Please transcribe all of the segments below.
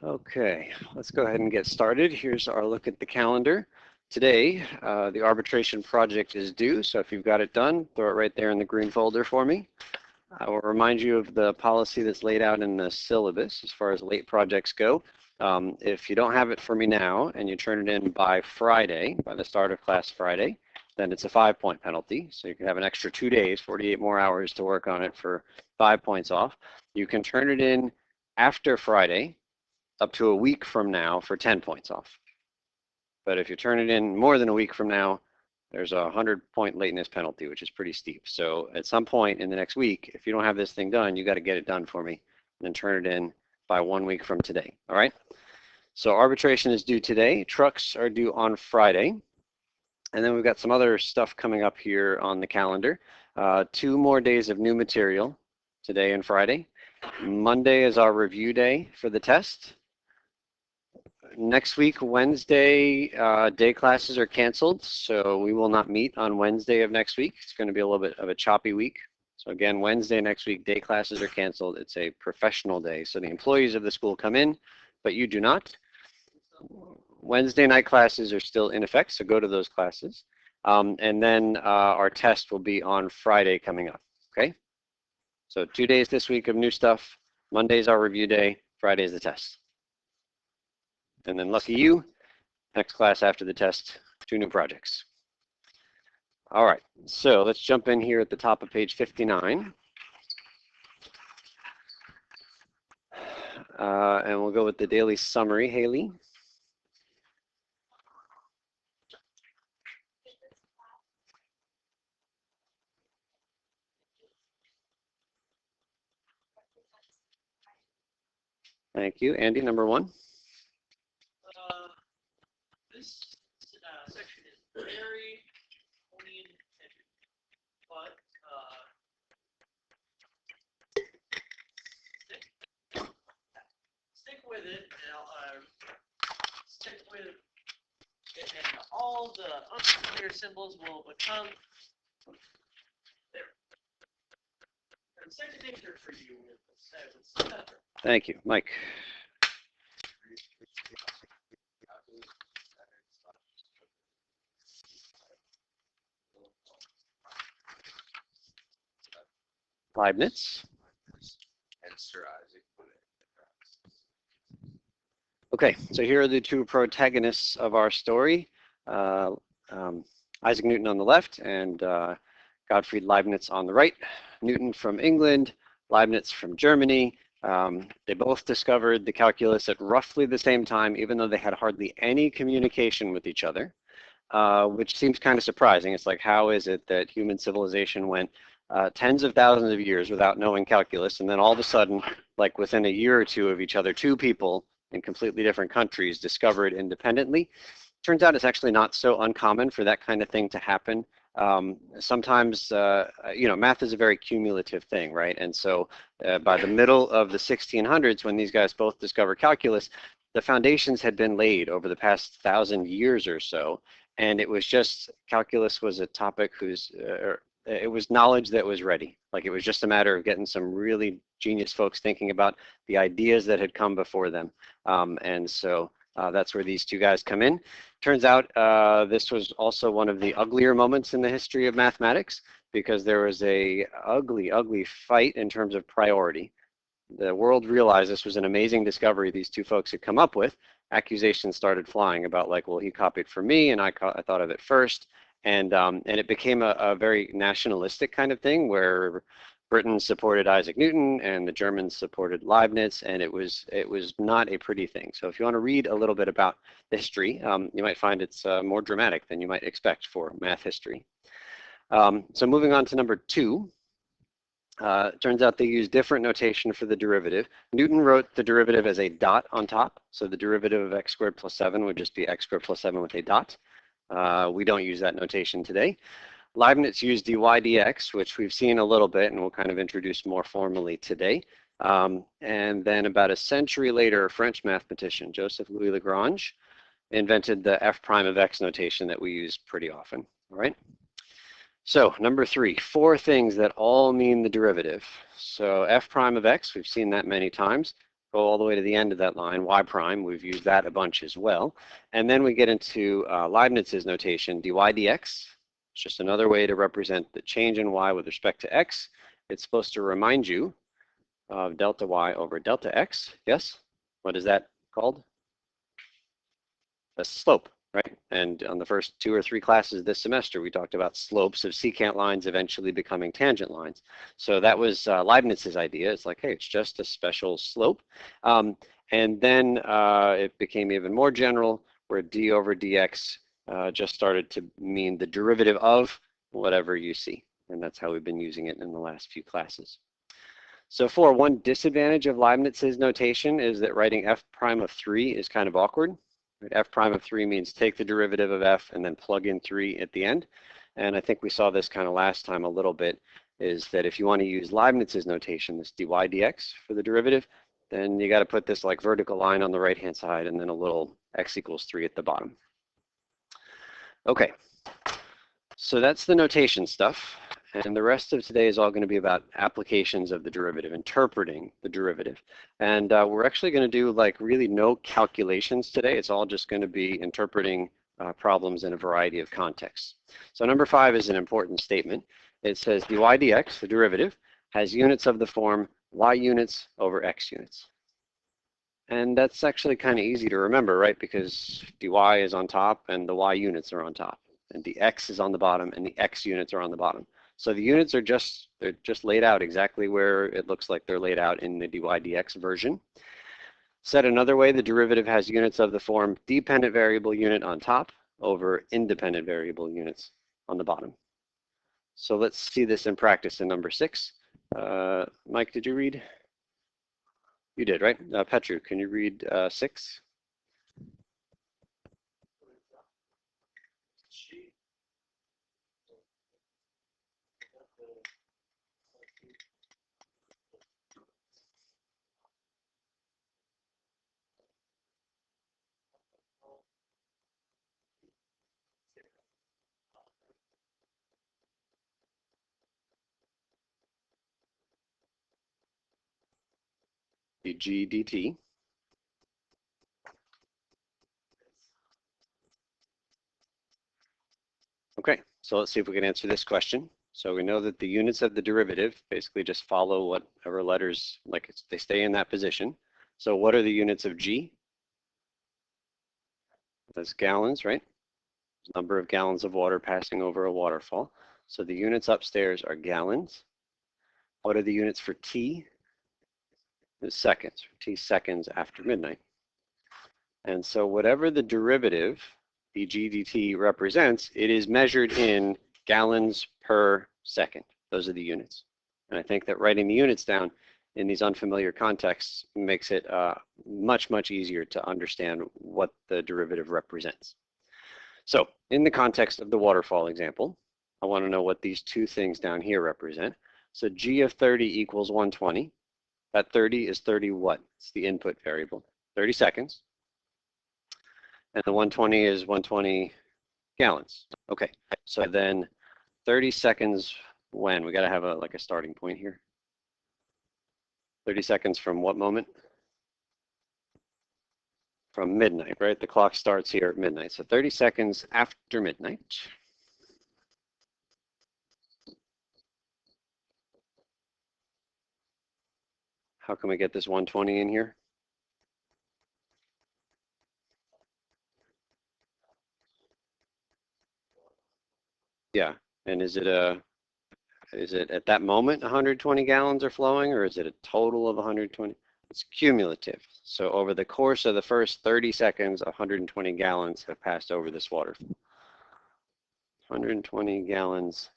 Okay, let's go ahead and get started. Here's our look at the calendar. Today, the arbitration project is due, so if you've got it done, throw it right there in the green folder for me. I will remind you of the policy that's laid out in the syllabus as far as late projects go. If you don't have it for me now and you turn it in by Friday, by the start of class Friday, then it's a 5-point penalty. So you can have an extra 2 days, 48 more hours to work on it for 5 points off. You can turn it in after Friday, up to a week from now for 10 points off. But if you turn it in more than a week from now, there's a 100-point lateness penalty, which is pretty steep. So at some point in the next week, if you don't have this thing done, you got to get it done for me and then turn it in by 1 week from today. All right. So arbitration is due today. Trucks are due on Friday. And then we've got some other stuff coming up here on the calendar. 2 more days of new material, today and Friday. Monday is our review day for the test. Next week, Wednesday, day classes are canceled, so we will not meet on Wednesday of next week. It's going to be a little bit of a choppy week. So again, Wednesday next week, day classes are canceled. It's a professional day, so the employees of the school come in, but you do not. Wednesday night classes are still in effect, so go to those classes. And then our test will be on Friday coming up, okay? So 2 days this week of new stuff. Monday's our review day, Friday's the test. And then lucky you, next class after the test, 2 new projects. All right, so let's jump in here at the top of page 59. And we'll go with the daily summary, Haley. Thank you. Andy, number 1. This section is very clean, but stick with it, and I'll stick with it, and all the unclear symbols will become there. And second nature for you with September. Thank you, Mike. Leibniz. Okay, so here are the 2 protagonists of our story. Isaac Newton on the left and Gottfried Leibniz on the right. Newton from England, Leibniz from Germany. They both discovered the calculus at roughly the same time, even though they had hardly any communication with each other, which seems kind of surprising. It's like, how is it that human civilization went tens of thousands of years without knowing calculus, and then all of a sudden, like within a year or 2 of each other, 2 people in completely different countries discover it independently? Turns out it's actually not so uncommon for that kind of thing to happen. Sometimes, math is a very cumulative thing, right? And so by the middle of the 1600s, when these guys both discovered calculus, the foundations had been laid over the past 1,000 years or so. And it was just, calculus was a topic it was knowledge that was ready. Like, it was just a matter of getting some really genius folks thinking about the ideas that had come before them. And so that's where these 2 guys come in. Turns out this was also one of the uglier moments in the history of mathematics, because there was a ugly, ugly fight in terms of priority. The world realized this was an amazing discovery these 2 folks had come up with. Accusations started flying about, like, well, he copied from me and I thought of it first. And it became a very nationalistic kind of thing, where Britain supported Isaac Newton and the Germans supported Leibniz, and it was not a pretty thing. So if you want to read a little bit about the history, you might find it's more dramatic than you might expect for math history. So moving on to number 2, it turns out they use different notation for the derivative. Newton wrote the derivative as a dot on top, so the derivative of x squared plus 7 would just be x squared plus 7 with a dot. We don't use that notation today. Leibniz used dy dx, which we've seen a little bit and we'll kind of introduce more formally today. And then about a century later, a French mathematician, Joseph Louis Lagrange, invented the f prime of x notation that we use pretty often. All right. So number 3, 4 things that all mean the derivative. So f prime of x, we've seen that many times. go all the way to the end of that line, y prime. We've used that a bunch as well. And then we get into Leibniz's notation, dy dx. It's just another way to represent the change in y with respect to x. It's supposed to remind you of delta y over delta x. Yes? What is that called? That's the slope, right? And on the first 2 or 3 classes this semester, we talked about slopes of secant lines eventually becoming tangent lines. So that was Leibniz's idea. It's like, hey, it's just a special slope. And then it became even more general, where d over dx just started to mean the derivative of whatever you see. And that's how we've been using it in the last few classes. So one disadvantage of Leibniz's notation is that writing f prime of 3 is kind of awkward. F prime of 3 means take the derivative of f and then plug in 3 at the end. And I think we saw this kind of last time a little bit, is that if you want to use Leibniz's notation, this dy dx for the derivative, then you got to put this like vertical line on the right-hand side and then a little x equals 3 at the bottom. Okay, so that's the notation stuff. And the rest of today is all going to be about applications of the derivative, interpreting the derivative. And we're actually going to do like really no calculations today. It's all just going to be interpreting problems in a variety of contexts. So number 5 is an important statement. It says dy dx, the derivative, has units of the form y units over x units. And that's actually kind of easy to remember, right? Because dy is on top and the y units are on top. And the x is on the bottom and the x units are on the bottom. So the units are just laid out exactly where it looks like they're laid out in the dy dx version. Said another way, the derivative has units of the form dependent variable unit on top over independent variable units on the bottom. So let's see this in practice in number 6. Mike, did you read? You did, right? Petru, can you read 6? dg dt. Okay, so let's see if we can answer this question. So we know that the units of the derivative basically just follow whatever letters, like they stay in that position. So what are the units of g? That's gallons, right? Number of gallons of water passing over a waterfall. So the units upstairs are gallons. What are the units for t? It's seconds. T seconds after midnight. And so whatever the derivative, dg dt, represents, it is measured in gallons per second. Those are the units. And I think that writing the units down in these unfamiliar contexts makes it much, much easier to understand what the derivative represents. So in the context of the waterfall example, I want to know what these two things down here represent. So g of 30 equals 120. That 30 is 30 what? It's the input variable. 30 seconds. And the 120 is 120 gallons. Okay, so then 30 seconds when? We got to have like a starting point here. 30 seconds from what moment? From midnight, right? The clock starts here at midnight. So 30 seconds after midnight. How can we get this 120 in here? Yeah, and is it at that moment 120 gallons are flowing, or is it a total of 120? It's cumulative. So over the course of the first 30 seconds, 120 gallons have passed over this waterfall. 120 gallons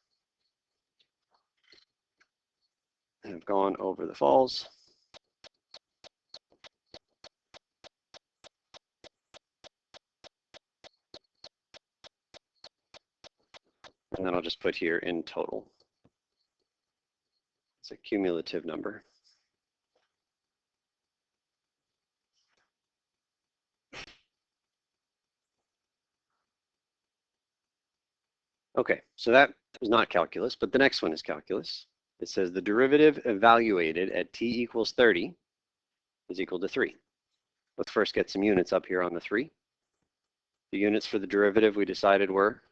have gone over the falls. And then I'll just put here in total. It's a cumulative number. Okay, so that was not calculus, but the next one is calculus. It says the derivative evaluated at t equals 30 is equal to 3. Let's first get some units up here on the 3. The units for the derivative we decided were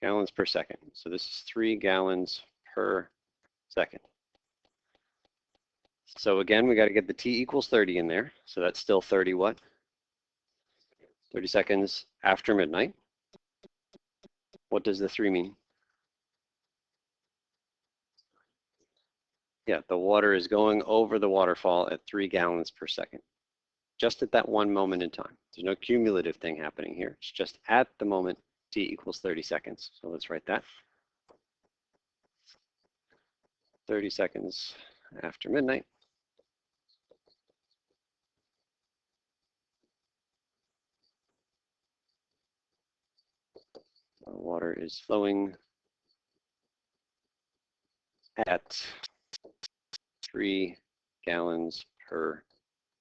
gallons per second. So this is 3 gallons per second. So again, we got to get the t equals 30 in there. So that's still 30 what? 30 seconds after midnight. What does the 3 mean? Yeah, the water is going over the waterfall at 3 gallons per second. Just at that one moment in time. There's no cumulative thing happening here. It's just at the moment t equals 30 seconds. So let's write that. 30 seconds after midnight. Water is flowing at 3 gallons per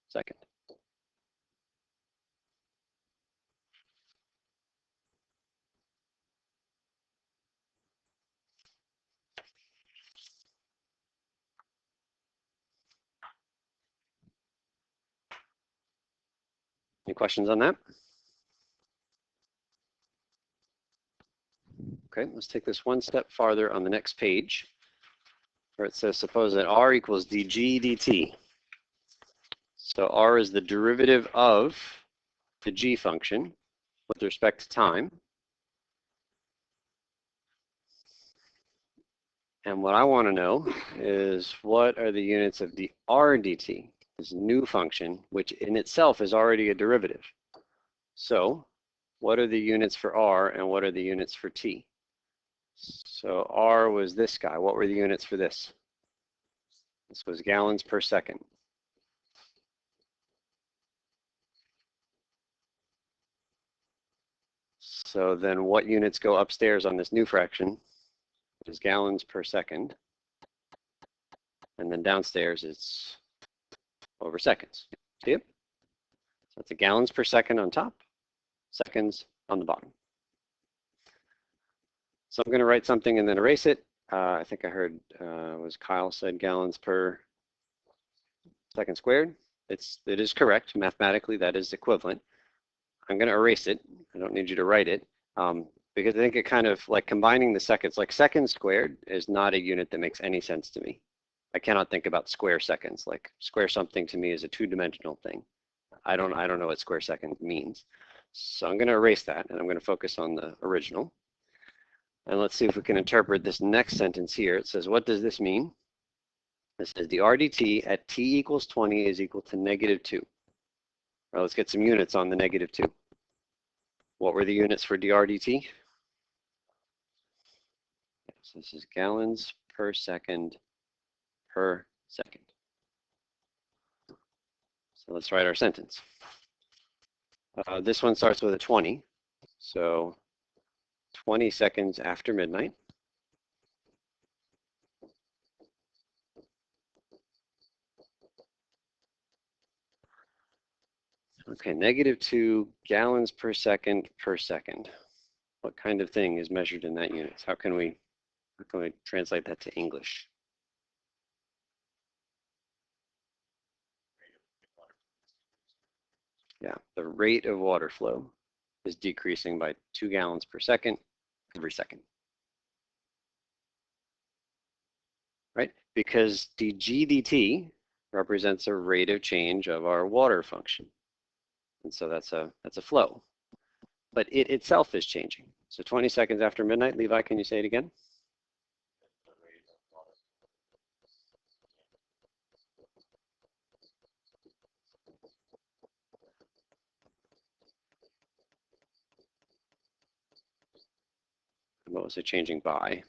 second. Any questions on that? Okay, let's take this one step farther on the next page, where it says suppose that r equals dg dt. So r is the derivative of the g function with respect to time. And what I want to know is what are the units of the r dt, this new function, which in itself is already a derivative. So what are the units for r and what are the units for t? So r was this guy. What were the units for this? This was gallons per second. So then what units go upstairs on this new fraction? It is gallons per second. And then downstairs it's over seconds. See it? So it's a gallons per second on top, seconds on the bottom. So I'm going to write something and then erase it. I think I heard was Kyle said gallons per second squared. It is correct. Mathematically, that is equivalent. I'm going to erase it. I don't need you to write it because I think it kind of like combining the seconds, like seconds squared is not a unit that makes any sense to me. I cannot think about square seconds. Like square something to me is a two-dimensional thing. I don't know what square second means. So I'm going to erase that and I'm going to focus on the original. And let's see if we can interpret this next sentence here. It says, what does this mean? This says the RDT at t equals 20 is equal to -2. Well, let's get some units on the -2. What were the units for dRdt? So this is gallons per second per second. So let's write our sentence. This one starts with a 20. So 20 seconds after midnight. Okay, -2 gallons per second per second. What kind of thing is measured in that unit? How can we translate that to English? Yeah, the rate of water flow is decreasing by 2 gallons per second every second. Right? Because dg dt represents a rate of change of our water function. And so that's a flow. But it itself is changing. So 20 seconds after midnight, Levi, can you say it again? What was it changing by?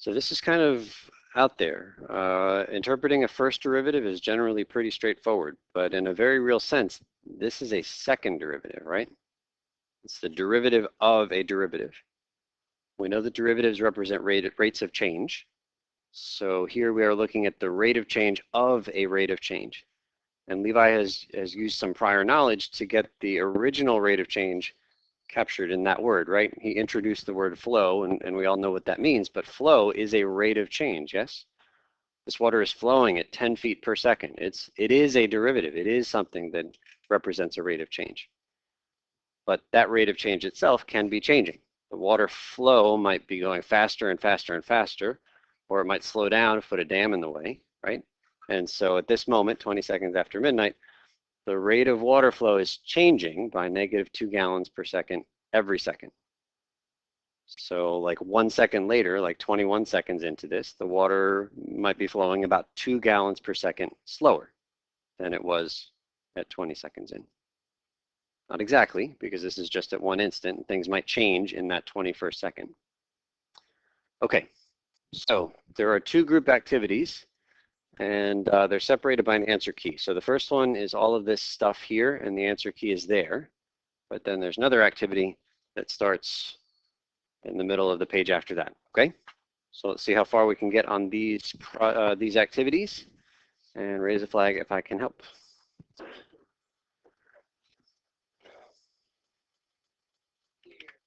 So this is kind of out there. Interpreting a first derivative is generally pretty straightforward, but in a very real sense, this is a second derivative, right? It's the derivative of a derivative. We know that derivatives represent rates of change. So here we are looking at the rate of change of a rate of change. And Levi has used some prior knowledge to get the original rate of change captured in that word, right? He introduced the word flow, and we all know what that means, but flow is a rate of change, yes? This water is flowing at 10 feet per second. It is a derivative. It is something that represents a rate of change. But that rate of change itself can be changing. The water flow might be going faster and faster and faster, or it might slow down if put a dam in the way, right? And so at this moment, 20 seconds after midnight, the rate of water flow is changing by -2 gallons per second every second. So like 1 second later, like 21 seconds into this, the water might be flowing about 2 gallons per second slower than it was at 20 seconds in. Not exactly, because this is just at one instant, and things might change in that 21st second. Okay, so there are two group activities, and they're separated by an answer key. So the first one is all of this stuff here, and the answer key is there. But then there's another activity that starts in the middle of the page after that, okay? So let's see how far we can get on these activities, and raise a flag if I can help.